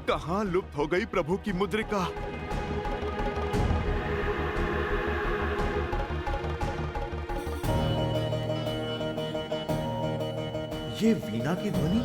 कहाँ लुप्त हो गई प्रभु की मुद्रिका? ये वीणा की ध्वनि?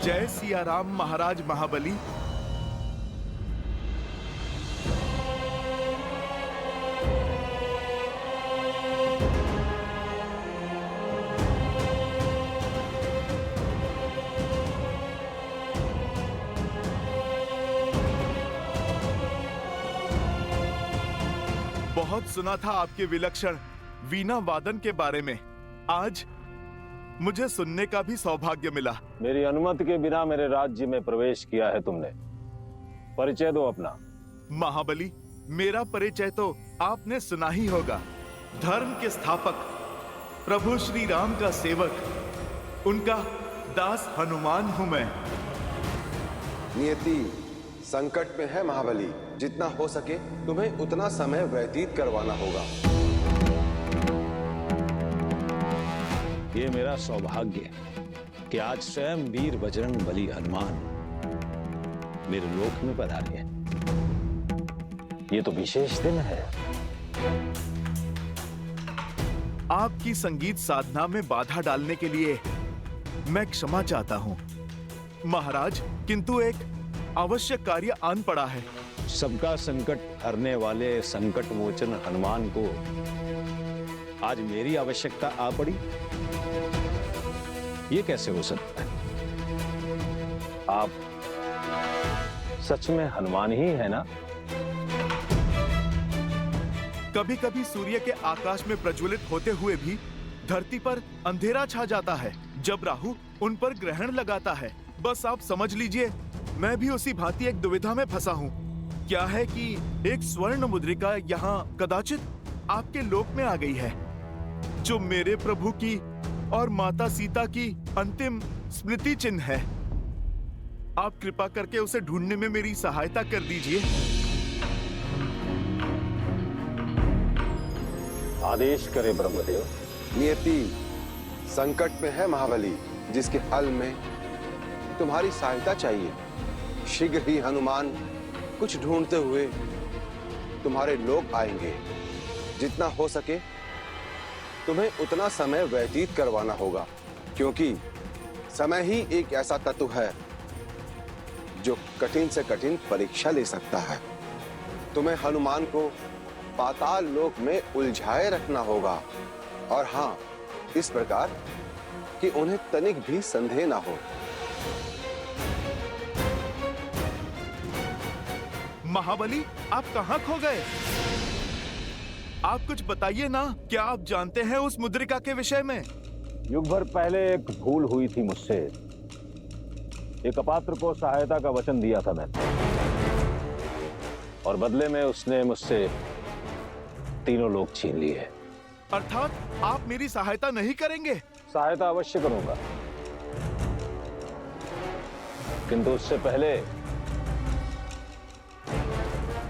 जय सिया राम महाराज महाबली। बहुत सुना था आपके विलक्षण वीणा वादन के बारे में। आज मुझे सुनने का भी सौभाग्य मिला। मेरी अनुमति के बिना मेरे राज्य में प्रवेश किया है तुमने। परिचय दो अपना। महाबली, मेरा परिचय तो आपने सुना ही होगा। धर्म के स्थापक, प्रभु श्री राम का सेवक, उनका दास हनुमान हूं मैं। नियति संकट में है महाबली। जितना हो सके तुम्हें उतना समय व्यतीत करवाना होगा। ये मेरा सौभाग्य है कि आज स्वयं वीर बजरंग बली हनुमान मेरे लोक में पधारे हैं। ये तो विशेष दिन है। आपकी संगीत साधना में बाधा डालने के लिए मैं क्षमा चाहता हूं महाराज, किंतु एक आवश्यक कार्य आन पड़ा है। सबका संकट हरने वाले संकट मोचन हनुमान को आज मेरी आवश्यकता आ पड़ी। ये कैसे हो सकता है? आप सच में हनुमान ही है ना? कभी कभी सूर्य के आकाश में प्रज्वलित होते हुए भी धरती पर अंधेरा छा जाता है जब राहु उन पर ग्रहण लगाता है। बस आप समझ लीजिए, मैं भी उसी भांति एक दुविधा में फंसा हूँ। क्या है कि एक स्वर्ण मुद्रिका यहाँ कदाचित आपके लोक में आ गई है, जो मेरे प्रभु की और माता सीता की अंतिम स्मृति चिन्ह है। आप कृपा करके उसे ढूंढने में मेरी सहायता कर दीजिए। आदेश करे ब्रह्मदेव। नियति संकट में है महाबली, जिसके हल में तुम्हारी सहायता चाहिए। शीघ्र ही हनुमान कुछ ढूंढते हुए तुम्हारे लोक आएंगे। जितना हो सके तुम्हें उतना समय व्यतीत करवाना होगा, क्योंकि समय ही एक ऐसा तत्व है जो कठिन से कठिन परीक्षा ले सकता है। तुम्हें हनुमान को पाताल लोक में उलझाए रखना होगा, और हां, इस प्रकार कि उन्हें तनिक भी संदेह ना हो। महाबली, आप कहाँ खो गए? आप कुछ बताइए ना। क्या आप जानते हैं उस मुद्रिका के विषय में? युग भर पहले एक भूल हुई थी मुझसे। एक अपात्र को सहायता का वचन दिया था मैंने, और बदले में उसने मुझसे तीनों लोग छीन लिए। अर्थात आप मेरी सहायता नहीं करेंगे? सहायता अवश्य करूंगा, किंतु उससे पहले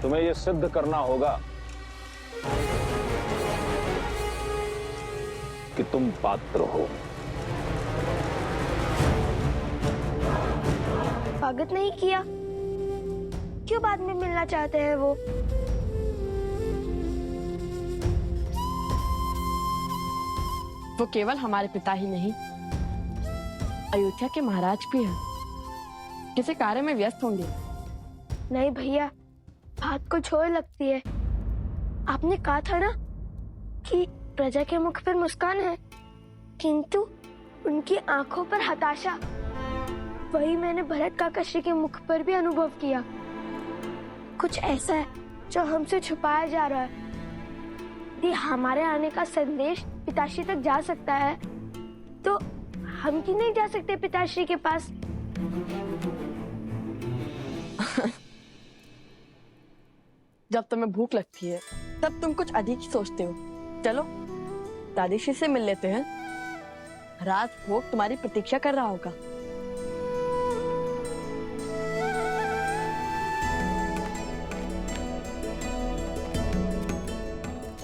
तुम्हें यह सिद्ध करना होगा कि तुम पात्र हो। स्वागत नहीं किया? क्यों बाद में मिलना चाहते हैं वो? वो केवल हमारे पिता ही नहीं, अयोध्या के महाराज भी हैं। किसी कार्य में व्यस्त होंगे। नहीं भैया, बात कुछ और लगती है। आपने कहा था ना कि प्रजा के मुख पर मुस्कान है, किंतु उनकी आंखों पर हताशा। वही मैंने भरत काका श्री के मुख पर भी अनुभव किया। कुछ ऐसा है जो हमसे छुपाया जा रहा है। यदि हमारे आने का संदेश पिताश्री तक जा सकता है तो हम क्यों नहीं जा सकते पिताश्री के पास? जब तुम्हें भूख लगती है तब तुम कुछ अधिक ही सोचते हो। चलो दादीश्री से मिल लेते हैं। राज भोग तुम्हारी प्रतीक्षा कर रहा होगा।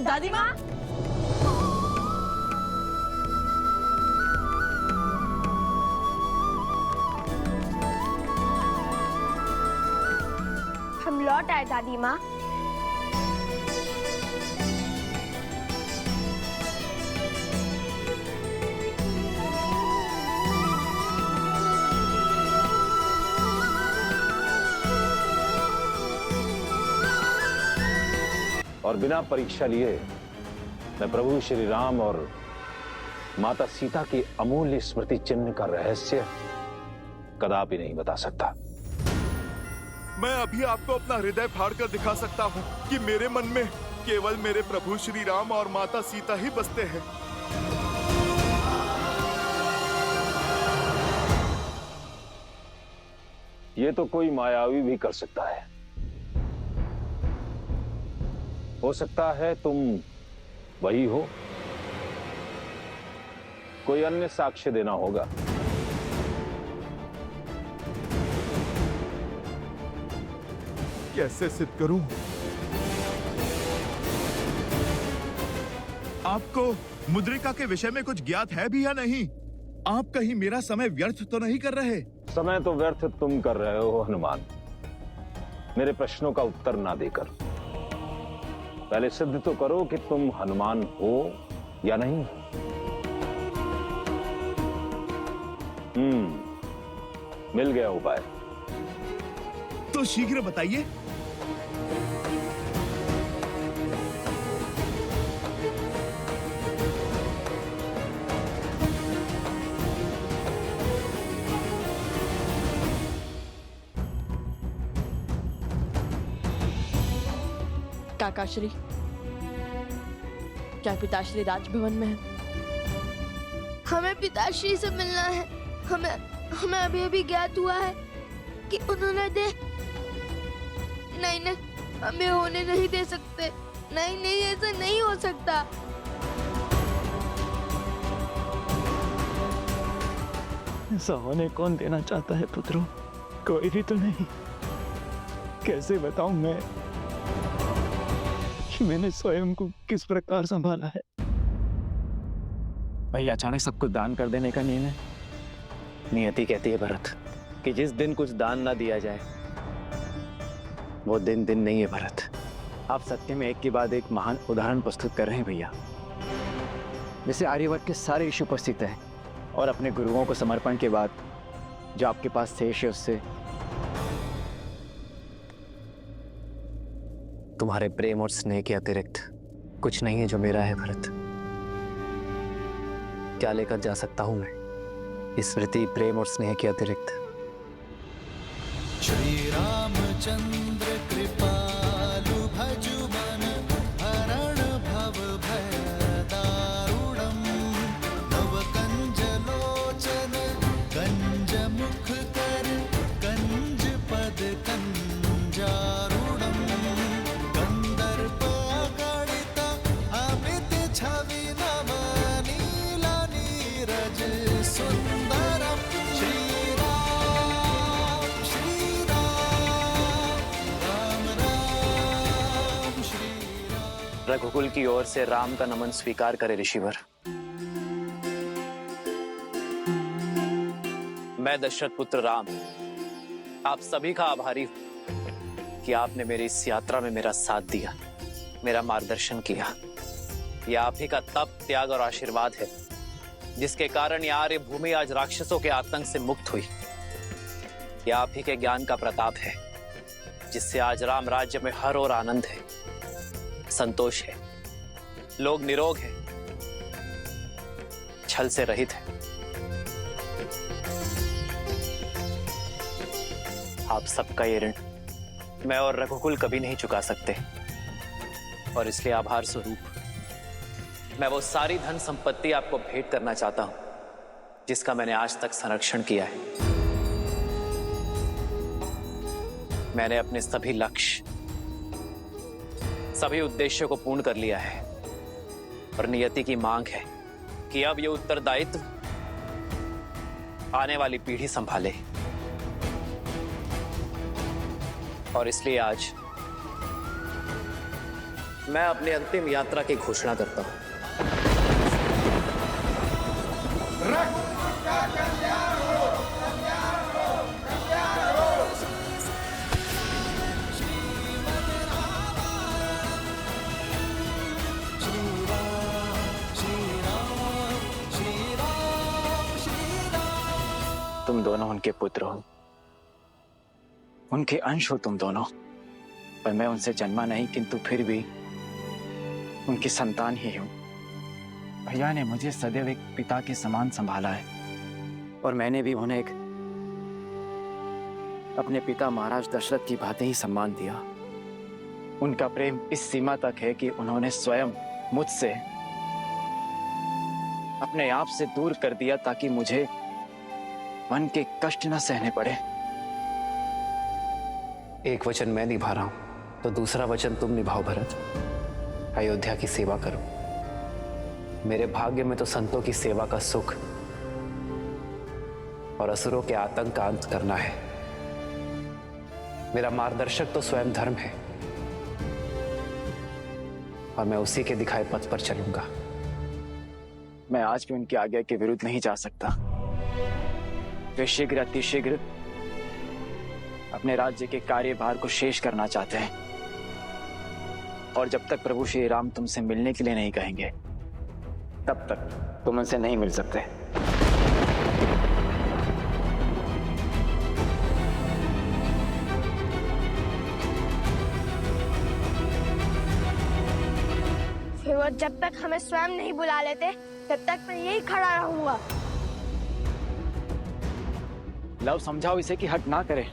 दादी माँ, हम लौट आए दादी माँ। और बिना परीक्षा लिए मैं प्रभु श्री राम और माता सीता की अमूल्य स्मृति चिन्ह का रहस्य कदापि नहीं बता सकता। मैं अभी आपको अपना हृदय फाड़ कर दिखा सकता हूँ कि मेरे मन में केवल मेरे प्रभु श्री राम और माता सीता ही बसते हैं। ये तो कोई मायावी भी कर सकता है। हो सकता है तुम वही हो, कोई अन्य साक्ष्य देना होगा। कैसे सिद्ध करूं? आपको मुद्रिका के विषय में कुछ ज्ञात है भी या नहीं? आप कहीं मेरा समय व्यर्थ तो नहीं कर रहे? समय तो व्यर्थ तुम कर रहे हो हनुमान, मेरे प्रश्नों का उत्तर ना देकर। पहले सिद्ध तो करो कि तुम हनुमान हो या नहीं। मिल गया उपाय। तो शीघ्र बताइए। काकाश्री, क्या पिताश्री राजभवन में है? हमें पिताश्री से मिलना है। हमें अभी अभी ज्ञात हुआ है कि उन्होंने नहीं, हमें होने नहीं दे सकते। नहीं, ऐसा नहीं हो सकता। ऐसा होने कौन देना चाहता है पुत्रों? कोई भी तो नहीं। कैसे बताऊं मैं कि मैंने स्वयं को किस प्रकार संभाला है? भाई अचानक सब कुछ दान कर देने का निर्णय। नियति कहती है भरत कि जिस दिन कुछ दान ना दिया जाए वो दिन नहीं है भरत। आप सत्य में एक के बाद एक महान उदाहरण प्रस्तुत कर रहे हैं भैया। जैसे आर्यवर्त के सारे ऋषि उपस्थित हैं और अपने गुरुओं को समर्पण के बाद जो आपके पास शेष है उससे तुम्हारे प्रेम और स्नेह के अतिरिक्त कुछ नहीं है जो मेरा है भरत। क्या लेकर जा सकता हूं मैं स्मृति, प्रेम और स्नेह के अतिरिक्त? श्री रामचंद्र कृपालु भजु मन हरण भव भय दारुणम नव कंज लोचन कंज मुख कर कंज पद कंजारुणम कंदर्प गणित अमित छवि नव नीला नीरज सुंदरम श्री राम राम राम श्री राम। रघुकुल की ओर से राम का नमन स्वीकार करे ऋषिवर। मैं दशरथ पुत्र राम आप सभी का आभारी हूं कि आपने मेरी इस यात्रा में मेरा साथ दिया, मेरा मार्गदर्शन किया। यह आप ही का तप, त्याग और आशीर्वाद है जिसके कारण यह आर्य भूमि आज राक्षसों के आतंक से मुक्त हुई। यह आप ही के ज्ञान का प्रताप है जिससे आज राम राज्य में हर ओर आनंद है, संतोष है, लोग निरोग हैं, छल से रहित है। आप सबका ये ऋण मैं और रघुकुल कभी नहीं चुका सकते। और इसलिए आभार स्वरूप मैं वो सारी धन संपत्ति आपको भेंट करना चाहता हूं जिसका मैंने आज तक संरक्षण किया है। मैंने अपने सभी लक्ष्य, सभी उद्देश्यों को पूर्ण कर लिया है और नियति की मांग है कि अब ये उत्तरदायित्व आने वाली पीढ़ी संभाले। और इसलिए आज मैं अपनी अंतिम यात्रा की घोषणा करता हूं। तुम दोनों उनके पुत्र हो, उनके अंश हो तुम दोनों। पर मैं उनसे जन्मा नहीं, किंतु फिर भी उनकी संतान ही हूं। भैया ने मुझे सदैव एक पिता के समान संभाला है और मैंने भी उन्हें एक अपने पिता महाराज दशरथ की भांति ही सम्मान दिया। उनका प्रेम इस सीमा तक है कि उन्होंने स्वयं मुझसे अपने आप से दूर कर दिया ताकि मुझे मन के कष्ट न सहने पड़े। एक वचन मैं निभा रहा हूं तो दूसरा वचन तुम निभाओ भरत। अयोध्या की सेवा करो। मेरे भाग्य में तो संतों की सेवा का सुख और असुरों के आतंक का अंत करना है। मेरा मार्गदर्शक तो स्वयं धर्म है और मैं उसी के दिखाए पथ पर चलूंगा। मैं आज भी उनकी आज्ञा के विरुद्ध नहीं जा सकता। वे शीघ्र अतिशीघ्र अपने राज्य के कार्यभार को शेष करना चाहते हैं और जब तक प्रभु श्री राम तुमसे मिलने के लिए नहीं कहेंगे तब तक तुम उनसे नहीं मिल सकते। फिर वो जब तक हमें स्वयं नहीं बुला लेते तब तक मैं यही खड़ा रहूंगा। लव, समझाओ इसे कि हट ना करे।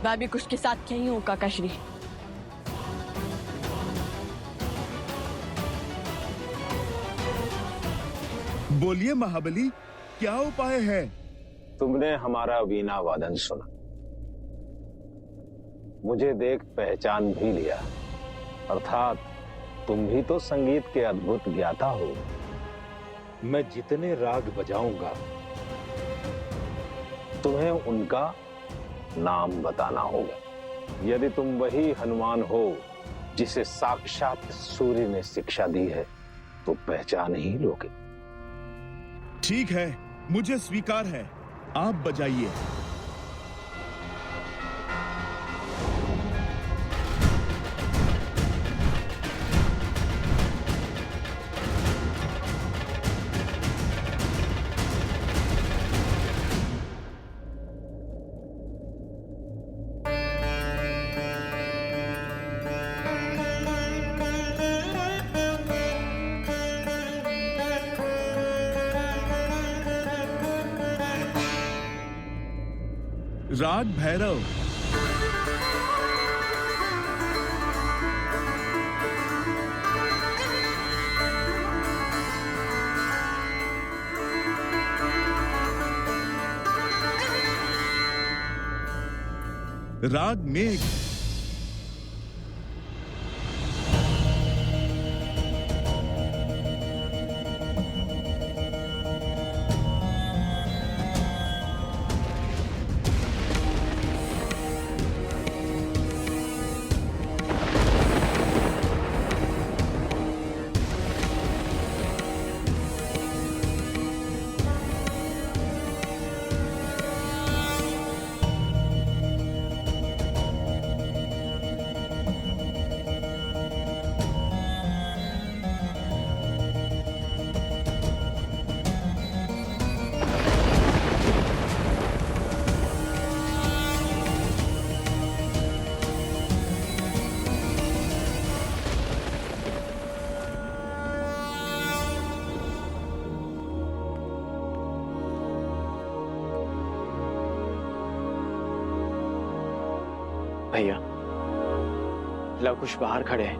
मैं भी कुछ के साथ यही हूँ काकाश्री। बोलिए महाबली, क्या उपाय है? तुमने हमारा वीणा वादन सुना, मुझे देख पहचान भी लिया, अर्थात तुम भी तो संगीत के अद्भुत ज्ञाता हो। मैं जितने राग बजाऊंगा तुम्हें उनका नाम बताना होगा। यदि तुम वही हनुमान हो जिसे साक्षात सूर्य ने शिक्षा दी है तो पहचान ही लोगे। ठीक है, मुझे स्वीकार है। आप बजाइए। राग भैरव। राग मेघ। भैया, लवकुश बाहर खड़े हैं,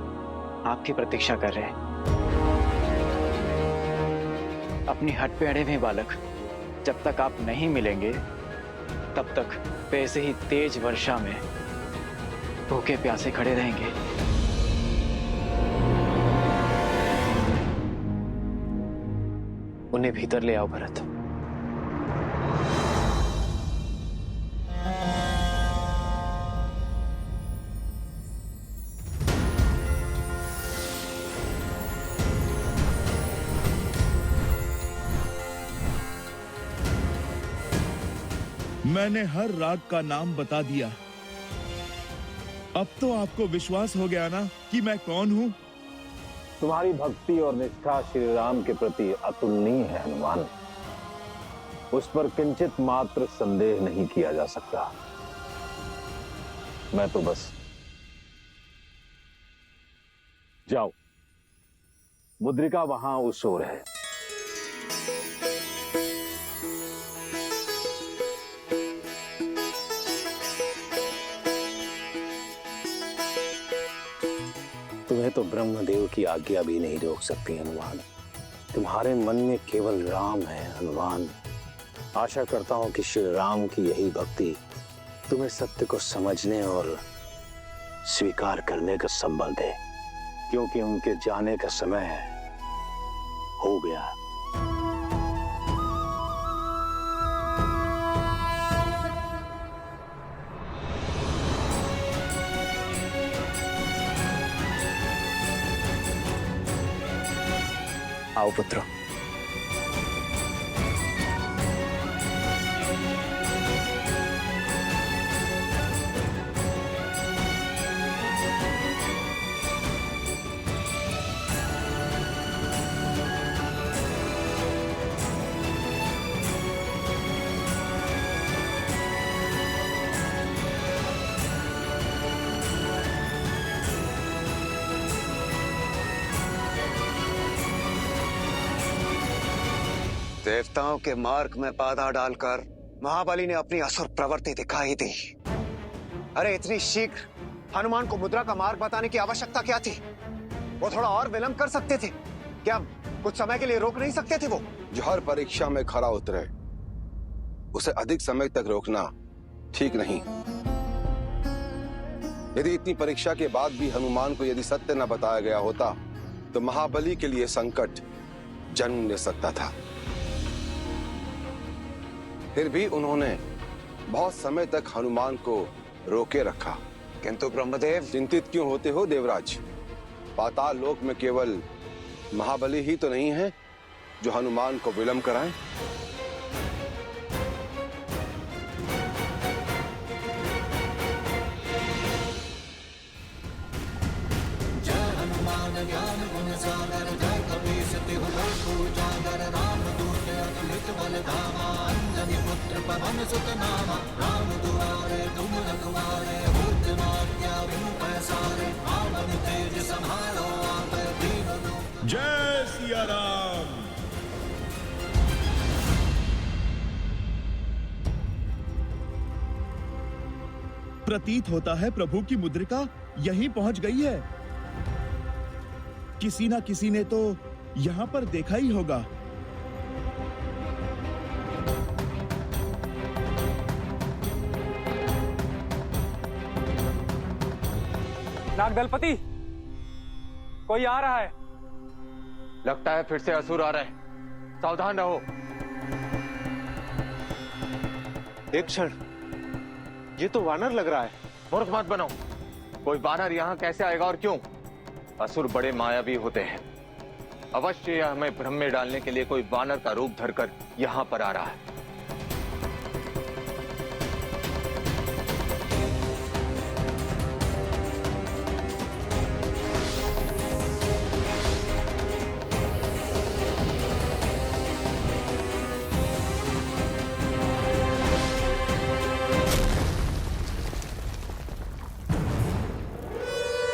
आपकी प्रतीक्षा कर रहे हैं। अपनी हट पे अड़े हुए बालक, जब तक आप नहीं मिलेंगे तब तक वैसे ही तेज वर्षा में भूखे प्यासे खड़े रहेंगे। उन्हें भीतर ले आओ भरत। मैंने हर राग का नाम बता दिया। अब तो आपको विश्वास हो गया ना कि मैं कौन हूं? तुम्हारी भक्ति और निष्ठा श्री राम के प्रति अतुलनीय है हनुमान। उस पर किंचित मात्र संदेह नहीं किया जा सकता। मैं तो बस जाओ, मुद्रिका वहां उस ओर है। तुम्हें तो ब्रह्मदेव की आज्ञा भी नहीं रोक सकती हनुमान। तुम्हारे मन में केवल राम है हनुमान। आशा करता हूं कि श्री राम की यही भक्ति तुम्हें सत्य को समझने और स्वीकार करने का संबल दे, क्योंकि उनके जाने का समय हो गया। आओ पुत्र। देवताओं के मार्ग में बाधा डालकर महाबली ने अपनी असुर प्रवृत्ति दिखाई दी। अरे इतनी शीघ्र हनुमान को मुद्रा का मार्ग बताने की आवश्यकता क्या थी? वो थोड़ा और विलंब कर सकते थे क्या? कुछ समय के लिए रोक नहीं सकते थे वो? जो हर परीक्षा में खरा उतरे उसे अधिक समय तक रोकना ठीक नहीं। यदि इतनी परीक्षा के बाद भी हनुमान को यदि सत्य न बताया गया होता तो महाबली के लिए संकट जन्म ले सकता था। फिर भी उन्होंने बहुत समय तक हनुमान को रोके रखा। किंतु ब्रह्मदेव, चिंतित क्यों होते हो देवराज? पाताल लोक में केवल महाबली ही तो नहीं है जो हनुमान को विलंब कराएं। जय हनुमान ज्ञान गुण सागर, जय कपीस तिहु लोक उजागर, राम दूत अतुलित बल धामा, अंजनी पुत्र पवन सुत नामा, राम दुआरे तुम रखवारे, होत न आज्ञा बिनु पैसारे, आवन तेज समारो आप दीन। जय सिया राम। प्रतीत होता है प्रभु की मुद्रिका यहीं पहुंच गई है। किसी ना किसी ने तो यहां पर देखा ही होगा। नागदलपति, कोई आ रहा है। लगता है फिर से असुर आ रहे हैं, सावधान रहो। एक क्षण, ये तो वानर लग रहा है। मूर्ख मत बनो। कोई वानर यहाँ कैसे आएगा और क्यों? असुर बड़े मायावी होते हैं। अवश्य यह हमें भ्रम में डालने के लिए कोई वानर का रूप धरकर यहाँ पर आ रहा है।